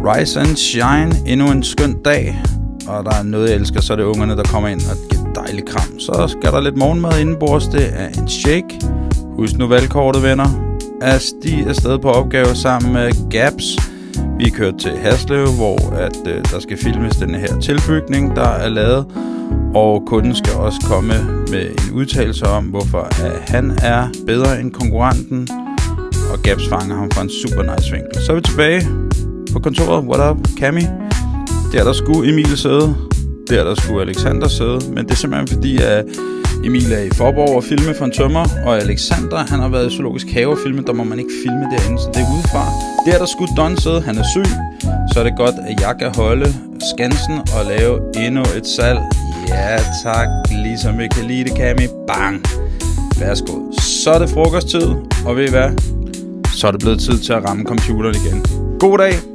Rise and shine, endnu en skøn dag. Og der er noget, jeg elsker, så er det ungerne, der kommer ind og giver dejlig kram. Så skal der lidt morgenmad indenbords, det er en shake. Husk nu valgkortet, venner. Asti er afsted på opgave sammen med Gaps. Vi er kørt til Haslev, hvor der skal filmes den her tilbygning, der er lavet. Og kunden skal også komme med en udtalelse om, hvorfor han er bedre end konkurrenten. Og Gaps fanger ham fra en super nice vinkel. Så er vi tilbage på kontoret. What up, Cami? Der er der sgu Emil sidde. Der er der sgu Alexander sidde. Men det er simpelthen fordi, at Emil er i Forborg og filme for en tømmer. Og Alexander, han har været i Zoologisk Have og filme. Der må man ikke filme derinde, så det er udefra. Der er der sgu Don sidde. Han er syg. Så er det godt, at jeg kan holde skansen og lave endnu et salg. Ja tak, ligesom vi kan lide det, Cami. Bang! Værsgo. Så er det frokosttid, og ved I hvad? Så er det blevet tid til at ramme computeren igen. God dag!